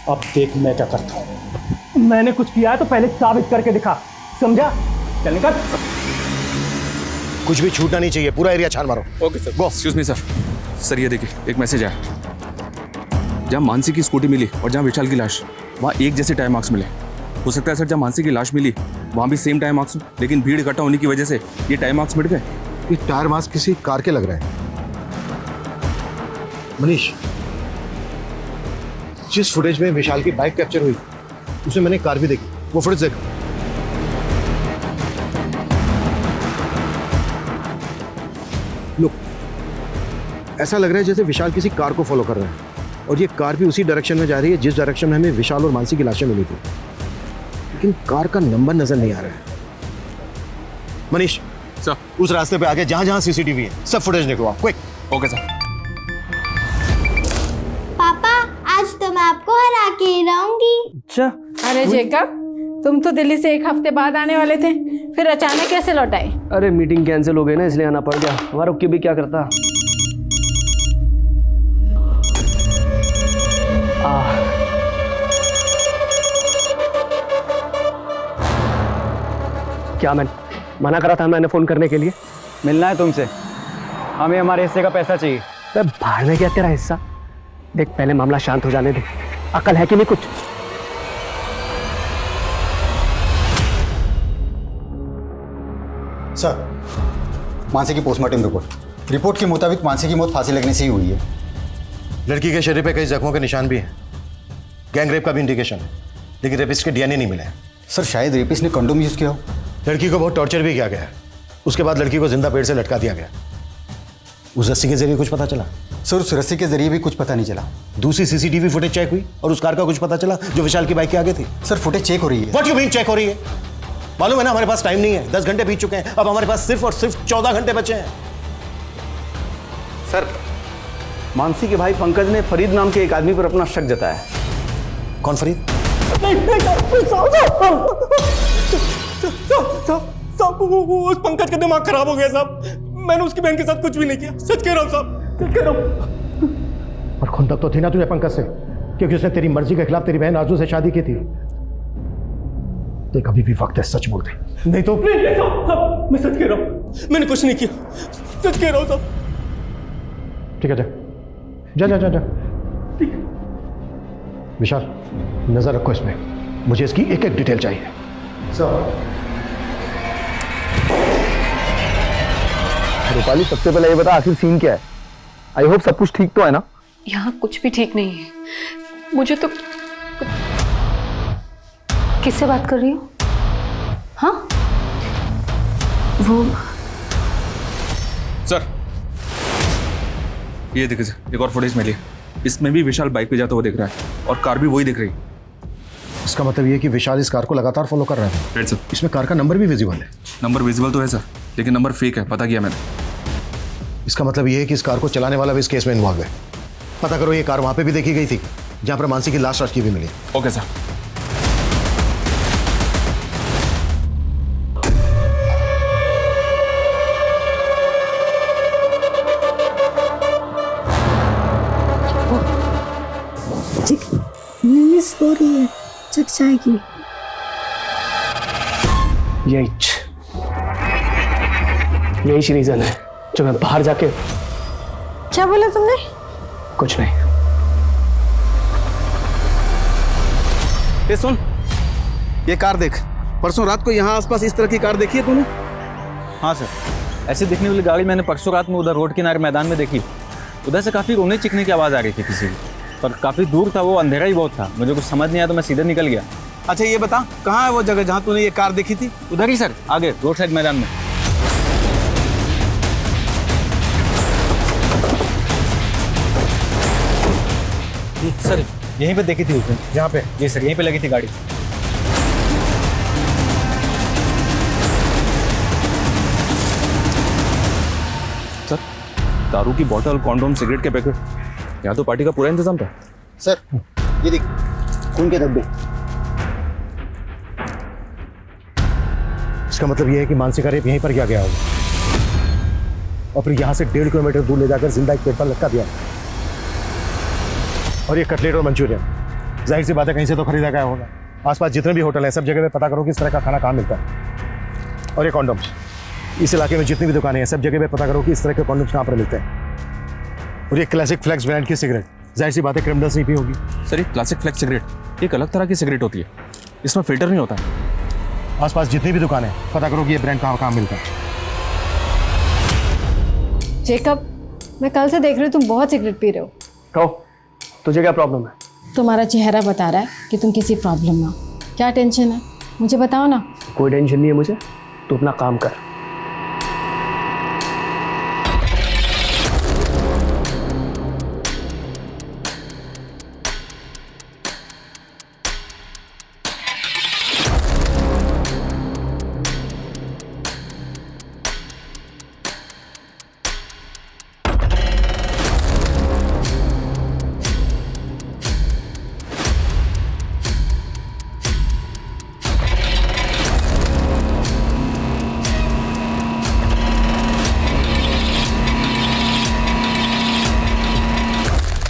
अब देख मैं क्या करता हूँ। मैंने कुछ किया है तो पहले साबित करके दिखा, समझा? चल निकल। कुछ भी छूटना नहीं चाहिए, पूरा एरिया छान मारो। Okay sir. Go. Excuse me sir. Sir ये देखिए, एक मैसेज आया। जहाँ मानसी की स्कूटी मिली और जहाँ विशाल की लाश, वहाँ एक जैसे टाइम मार्क्स मिले। हो सकता है सर जहाँ मानसी की लाश मिली वहाँ भी सेम टाइम मार्क्स हो, लेकिन भीड़ इकट्ठा होने की वजह से ये टाइम मार्क्स मिट गए। ये टायर मार्क्स किसी कार के लग रहे हैं। मनीष, जिस फुटेज में विशाल की बाइक कैप्चर हुई उसमें मैंने कार भी देखी, वो फुटेज देखो। लुक, ऐसा लग रहा है जैसे विशाल किसी कार को फॉलो कर रहा है और ये कार भी उसी डायरेक्शन में जा रही है जिस डायरेक्शन में हमें विशाल और मानसी की लाशें मिली थी, लेकिन कार का नंबर नजर नहीं आ रहा है। मनीष सर, उस रास्ते पे आगे जहां जहां सीसीटीवी है सब फुटेज निकलवाओ, क्विक। Okay sir. पापा आज तो मैं आपको हरा के ही रहूंगी। अच्छा, अरे जेकब, तुम तो दिल्ली से 1 हफ्ते बाद आने वाले थे, फिर अचानक कैसे लौट आए? अरे मीटिंग कैंसिल हो गई ना, इसलिए आना पड़ गया। हमारा रुक के भी क्या करता। क्या मैं मना करा था मैंने फोन करने के लिए? मिलना है तुमसे, हमें हमारे हिस्से का पैसा चाहिए। अरे बाहर में क्या तेरा हिस्सा? देख पहले मामला शांत हो जाने दे, अकल है कि नहीं कुछ? सर, मानसी की पोस्टमार्टम रिपोर्ट के मुताबिक मानसी की मौत फांसी लगने से ही हुई है। लड़की के शरीर पे कई जख्मों के निशान भी हैं, गैंग रेप का भी इंडिकेशन है, लेकिन रेपिस्ट के डीएनए नहीं मिले हैं। सर शायद रेपिस्ट ने कंडोम यूज किया हो। लड़की को बहुत टॉर्चर भी किया गया है, उसके बाद लड़की को जिंदा पेड़ से लटका दिया गया। उस रस्सी के जरिए कुछ पता चला? सर उस रस्सी के जरिए भी कुछ पता नहीं चला। दूसरी सीसीटीवी फुटेज चेक हुई और उस कार का कुछ पता चला जो विशाल की बाइक के आगे थी? सर फुटेज चेक हो रही है। व्हाट यू मीन चेक हो रही है? मालूम है ना हमारे पास टाइम नहीं है, 10 घंटे बीत चुके हैं, अब हमारे पास सिर्फ और सिर्फ 14 घंटे बचे हैं। सर, मानसी के भाई पंकज ने फरीद नाम के एक आदमी पर अपना शक जताया। कौन फरीद? साहब, उस पंकज का दिमाग खराब हो गया साहब। मैंने उसकी बहन के साथ कुछ भी नहीं किया, सच कह रहा हूँ साहब, सच कह रहा हूँ। और खुंदक तो थी ना तुझे पंकज से, क्योंकि उसने तेरी मर्जी के खिलाफ तेरी बहन आरजू से शादी की थी। देख अभी भी वक्त है, सच बोल दे, नहीं तो। नहीं साहब, मैं सच कह रहा हूँ, मैंने कुछ नहीं किया, सच कह रहा हूँ साहब। ठीक है, जा जा जा जा। विशाल नजर रखो इसमें, मुझे इसकी एक एक डिटेल चाहिए। सर रूपाली, सबसे पहले ये बता आखिर सीन क्या है? आई होप सब कुछ ठीक तो है ना? यहाँ कुछ भी ठीक नहीं है। मुझे तो किससे बात कर रही हो? हाँ वो सर, ये देखिए सर, एक और फुटेज मिली, इसमें भी विशाल बाइक पे जाता हुआ दिख रहा है और कार भी वही दिख रही है। इसका मतलब ये है कि विशाल इस कार को लगातार फॉलो कर रहा है। Right sir. इसमें कार का नंबर भी विजिबल है। नंबर विजिबल तो है सर, लेकिन नंबर फेक है, पता किया मैंने। इसका मतलब ये है कि इस कार को चलाने वाला भी इस केस में इन्वॉल्व है। पता करो ये कार वहां पे भी देखी गई थी जहां पर मानसी की लाश रखी भी मिली। Okay sir. मिस हो रही है, चक जाएगी। यही रीजन है जो मैं बाहर जाके। क्या बोला तुमने? कुछ नहीं। ये सुन, ये कार देख, परसों रात को यहाँ आसपास इस तरह की कार देखी है तूने? हाँ सर, ऐसे दिखने वाली गाड़ी मैंने परसों रात में उधर रोड किनारे मैदान में देखी। उधर से काफ़ी रोने चिकने की आवाज़ आ रही थी किसी की, पर काफ़ी दूर था वो, अंधेरा ही बहुत था, मुझे कुछ समझ नहीं आया तो मैं सीधे निकल गया। अच्छा ये बता, कहाँ है वो जगह जहाँ तूने ये कार देखी थी? उधर ही सर, आगे रोड साइड मैदान में। सर यहीं पे देखी थी उसने। यहाँ पे? ये सर यहीं पे लगी थी गाड़ी। सर, दारू की बोतल, कॉन्डोम, सिगरेट के पैकेट, यहाँ तो पार्टी का पूरा इंतजाम था। सर ये देख, खून के धब्बे। इसका मतलब ये है कि मानसी का रेप यहीं पर किया गया होगा और फिर यहाँ से 1.5 किलोमीटर दूर ले जाकर जिंदा एक पेड़ पर लटका दिया। और ये कटलेट और मंचूरियन जाहिर सी बात है कहीं से तो खरीदा गया होगा। आसपास जितने भी होटल हैं सब जगह पे पता करो कि इस तरह का खाना कहाँ मिलता है। और ये कॉन्डोम्स, इस इलाके में जितनी भी दुकानें हैं सब जगह पे पता करो कि इस तरह के कॉन्डोम्स कहाँ पर मिलते हैं। और ये क्लासिक फ्लेक्स ब्रांड की सिगरेट, जाहिर सी बात है क्रिमिनल्स नहीं पी होगी। सर ये क्लासिक फ्लेक्स सिगरेट एक अलग तरह की सिगरेट होती है, इसमें फिल्टर नहीं होता। आसपास जितनी भी दुकानें पता करो कि ये ब्रांड कहाँ मिलता है। जेकब, मैं कल से देख रही हूँ तुम बहुत सिगरेट पी रहे हो। कहो, तुझे क्या प्रॉब्लम है? तुम्हारा चेहरा बता रहा है कि तुम किसी प्रॉब्लम में हो। क्या टेंशन है, मुझे बताओ ना। कोई टेंशन नहीं है मुझे, तू अपना काम कर।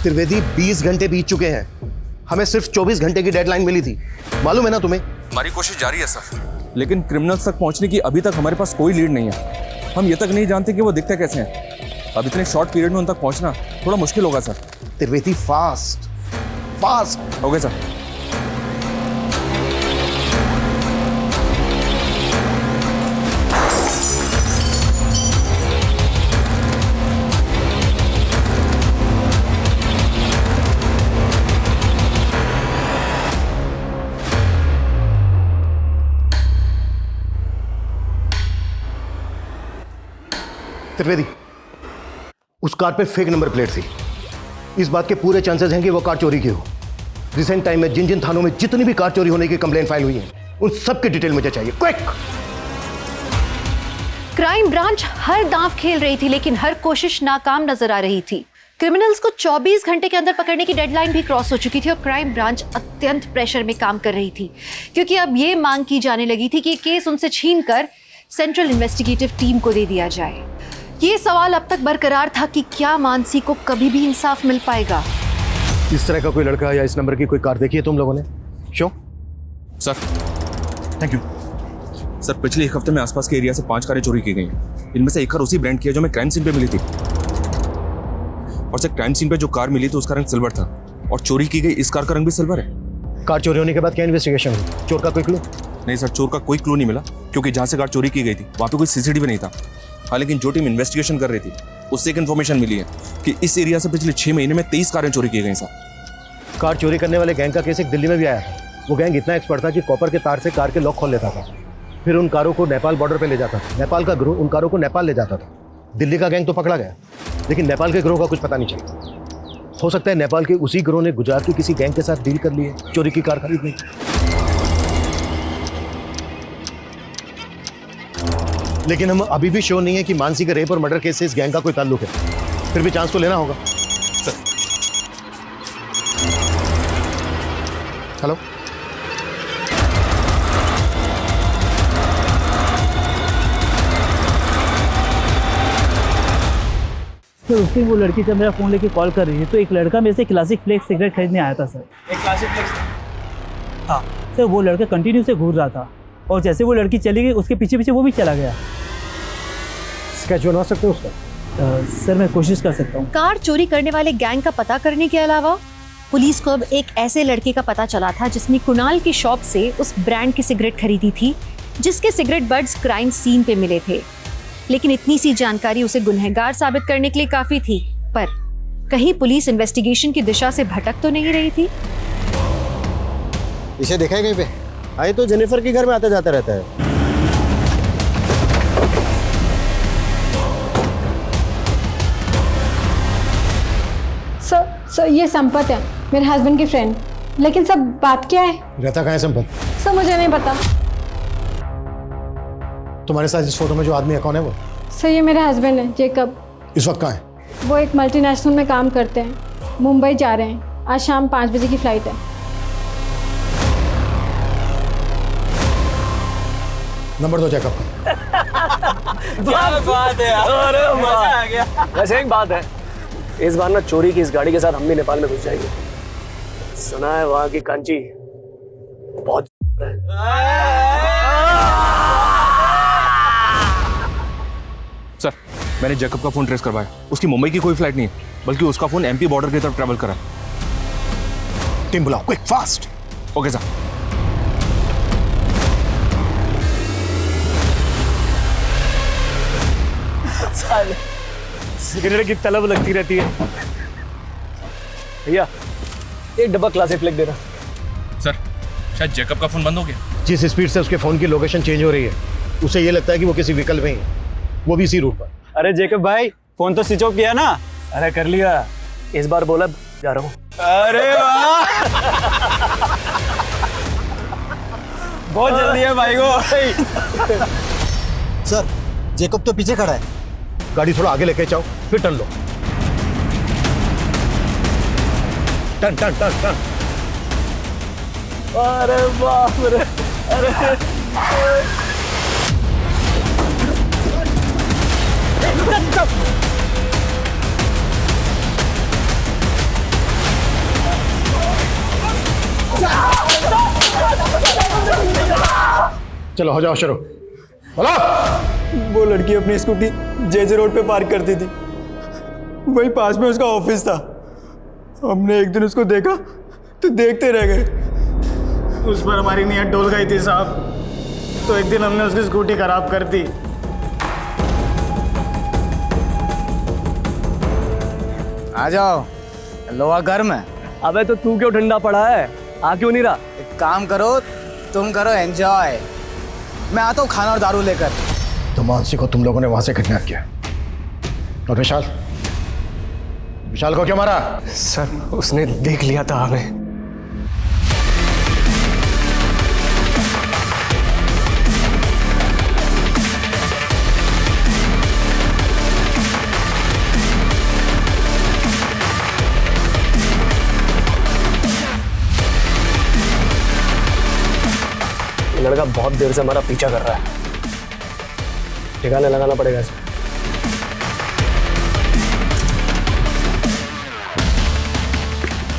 त्रिवेदी 20 घंटे बीत चुके हैं। हमें सिर्फ 24 घंटे की डेडलाइन मिली थी, मालूम है ना तुम्हें? हमारी कोशिश जारी है सर, लेकिन क्रिमिनल्स तक पहुंचने की अभी तक हमारे पास कोई लीड नहीं है। हम ये तक नहीं जानते कि वो दिखते कैसे हैं। अब इतने शॉर्ट पीरियड में उन तक पहुंचना थोड़ा मुश्किल होगा sir. Trivedi fast fast. Okay sir. Trivedi, उस कार पे फेक नंबर प्लेट थी। इस बात के पूरे चांसेस हैं कि वो कार चोरी की हो। रिसेंट टाइम में जिन जिन थानों में जितनी भी कार चोरी होने की कंप्लेंट फाइल हुई है, उन सब की डिटेल मुझे चाहिए, क्विक। क्राइम ब्रांच हर दांव खेल रही थी, लेकिन हर कोशिश नाकाम नजर आ रही थी। क्रिमिनल्स को 24 घंटे के अंदर पकड़ने की डेडलाइन भी क्रॉस हो चुकी थी और क्राइम ब्रांच अत्यंत प्रेशर में काम कर रही थी, क्योंकि अब ये मांग की जाने लगी थी कि केस उनसे छीनकर सेंट्रल इन्वेस्टिगेटिव टीम को दे दिया जाए। ये सवाल अब तक बरकरार था कि क्या मानसी को कभी भी इंसाफ मिल पाएगा। इस तरह का कोई लड़का या इस नंबर की कोई कार देखी है तुम लोगों ने? Show sir, thank you sir. पिछले एक हफ्ते में आसपास के एरिया से 5 कारें चोरी की गई हैं। इनमें से एक कार उसी ब्रांड की है जो मैं क्राइम सीन पे मिली थी। और सर, क्राइम सीन पे जो कार मिली तो उसका रंग सिल्वर था और चोरी की गई इस कार का रंग भी सिल्वर है। कार चोरी होने के बाद क्या इन्वेस्टिगेशन हुई? चोर का कोई क्लू? नहीं सर, चोर का कोई क्लू नहीं मिला, क्योंकि जहां से कार चोरी की गई थी वहां पे कोई सीसीटीवी नहीं था। हाँ, लेकिन जो टीम इन्वेस्टिगेशन कर रही थी उससे एक इन्फॉर्मेशन मिली है कि इस एरिया से पिछले 6 महीने में 23 कारें चोरी की गई सर। कार चोरी करने वाले गैंग का केस एक दिल्ली में भी आया था। वो गैंग इतना एक्सपर्ट था कि कॉपर के तार से कार के लॉक खोल लेता था, फिर उन कारों को नेपाल बॉर्डर पे ले जाता था। नेपाल का ग्रोह उन कारों को नेपाल ले जाता था। दिल्ली का गैंग तो पकड़ा गया, लेकिन नेपाल के ग्रोह का कुछ पता नहीं चला। हो सकता है नेपाल के उसी ग्रोह ने गुजरात की किसी गैंग के साथ डील कर ली है चोरी की कार खरीदने की। लेकिन हम अभी भी श्योर नहीं है कि मानसी के रेप और मर्डर केस से इस गैंग का कोई ताल्लुक है। फिर भी चांस तो लेना होगा। हेलो, सर उस दिन वो लड़की जब मेरा फ़ोन लेके कॉल कर रही है तो एक लड़का मेरे से क्लासिक फ्लेक्स सिगरेट खरीदने आया था सर। एक क्लासिक फ्लेक्स? हाँ सर, वो लड़का कंटिन्यू से घूर रहा था और जैसे वो लड़की चली गई उसके पीछे पीछे वो भी चला गया। स्केच बना सकते हो उसका? सर मैं कोशिश कर सकता हूँ। कार चोरी करने वाले गैंग का पता करने के अलावा पुलिस को अब एक ऐसे लड़के का पता चला था जिसने कुणाल की शॉप से उस ब्रांड की सिगरेट खरीदी थी, जिसके सिगरेट बड्स क्राइम सीन पे मिले थे। लेकिन इतनी सी जानकारी उसे गुनहगार साबित करने के लिए काफी थी, पर कहीं पुलिस इन्वेस्टिगेशन की दिशा से भटक तो नहीं रही थी। इसे देखा है कहीं पे? आए तो जेनिफर के घर में आता जाता रहता है। सर ये संपत है, मेरे हस्बैंड की फ्रेंड। लेकिन सब बात क्या है? रहता कहाँ है संपत? सर मुझे नहीं पता। तुम्हारे साथ इस फोटो में जो आदमी है कौन है वो? सर ये मेरे हस्बैंड है, जेकब। इस वक्त कहाँ है? वो एक मल्टीनेशनल में काम करते हैं, मुंबई जा रहे हैं। आज शाम 5 बजे की फ्लाइट है। नंबर दो जैकब। क्या बात है यार, अरे मजा आ गया। वैसे एक बात है, इस बार ना चोरी की इस गाड़ी के साथ हम भी नेपाल में घुस जाएंगे। सुना है वहां की कांची बहुत है। सर, मैंने जैकब का फोन ट्रेस करवाया। उसकी मुंबई की कोई फ्लाइट नहीं है, बल्कि उसका फोन एमपी बॉर्डर की तरफ ट्रैवल कर रहा है। टीम बुलाओ, quick fast. Okay sir. Cigarette की तलब लगती रहती है। भैया एक डब्बा क्लासिक फ्लेक्स देना। सर, शायद जैकब का फोन बंद हो गया। जिस स्पीड से उसके फोन की लोकेशन चेंज हो रही है, उसे ये लगता है कि वो किसी व्हीकल में ही है, वो भी इसी रूट पर। अरे जैकब भाई, फोन तो स्विच ऑफ किया ना? अरे कर लिया, इस बार बोला जा रहा हूँ। अरे वाह, बहुत जल्दी है भाई को। सर जैकब तो पीछे खड़ा है। गाड़ी थोड़ा आगे लेके जाओ, फिर टर्न लो। Turn turn turn turn. अरे बाप रे, अरे चलो हो जाओ शुरू। बोलो। वो लड़की अपनी स्कूटी जेजे रोड पे पार्क करती थी, वही पास में उसका ऑफिस था। हमने एक दिन उसको देखा तो देखते रह गए। उस पर हमारी नीयत डोल गई थी साहब, तो एक दिन हमने उसकी स्कूटी खराब कर दी। आ जाओ, लोहा गर्म है। अबे तो तू क्यों ठंडा पड़ा है, आ क्यों नहीं रहा? एक काम करो, तुम करो एंजॉय, मैं आता हूँ खाना और दारू लेकर। तो मानसी को तुम लोगों ने वहां से किडनैप किया, और विशाल विशाल को क्यों मारा? सर उसने देख लिया था हमें। लड़का बहुत देर से हमारा पीछा कर रहा है, ठिकाने लगाना पड़ेगा इसे।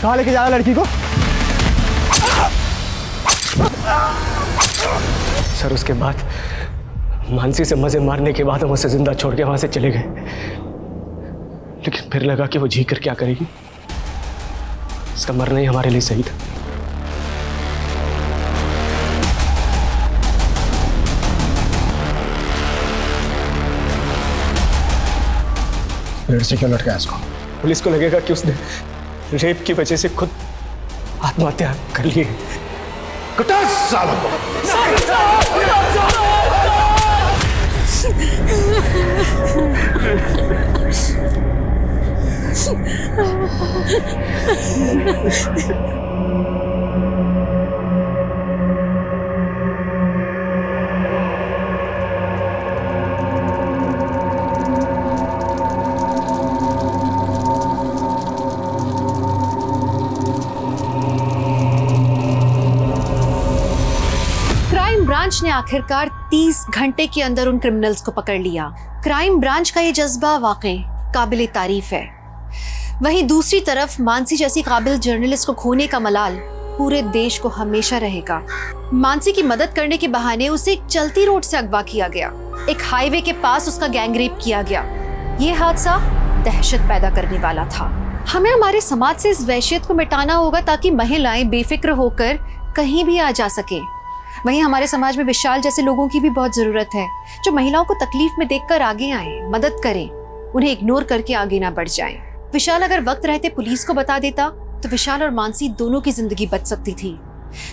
कहाँ लेके जा रहा लड़की को? सर उसके बाद मानसी से मजे मारने के बाद हम उसे जिंदा छोड़ के वहां से चले गए, लेकिन फिर लगा कि वो जी कर क्या करेगी, इसका मरना ही हमारे लिए सही था। पेड़ से क्यों लटकाया इसको? पुलिस को लगेगा कि उसने रेप की वजह से खुद आत्महत्या कर ली है। ब्रांच ने आखिरकार 30 घंटे के अंदर उन क्रिमिनल्स को पकड़ लिया। क्राइम ब्रांच का ये जज्बा वाकई काबिले तारीफ है। वहीं दूसरी तरफ मानसी जैसी काबिल जर्नलिस्ट को खोने का मलाल पूरे देश को हमेशा रहेगा। मानसी की मदद करने के बहाने उसे एक चलती रोड से अगवा किया गया, एक हाईवे के पास उसका गैंगरेप किया गया। ये हादसा दहशत पैदा करने वाला था। हमें हमारे समाज से इस वहशियत को मिटाना होगा ताकि महिलाएं बेफिक्र होकर कहीं भी आ जा सके। वहीं हमारे समाज में विशाल जैसे लोगों की भी बहुत जरूरत है, जो महिलाओं को तकलीफ में देखकर आगे आए, मदद करें, उन्हें इग्नोर करके आगे ना बढ़ जाएं। विशाल अगर वक्त रहते पुलिस को बता देता तो विशाल और मानसी दोनों की जिंदगी बच सकती थी।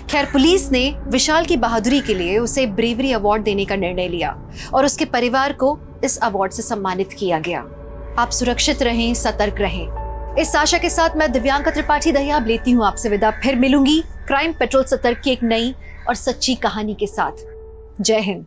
खैर, पुलिस ने विशाल की बहादुरी के लिए उसे ब्रेवरी अवार्ड देने का निर्णय लिया और उसके परिवार को इस अवार्ड से सम्मानित किया गया। आप सुरक्षित रहें, सतर्क रहें। इस आशा के साथ मैं दिव्यांका त्रिपाठी दहियाब लेती हूँ आपसे विदा। फिर मिलूंगी क्राइम पेट्रोल सतर्क की एक नई और सच्ची कहानी के साथ। जय हिंद।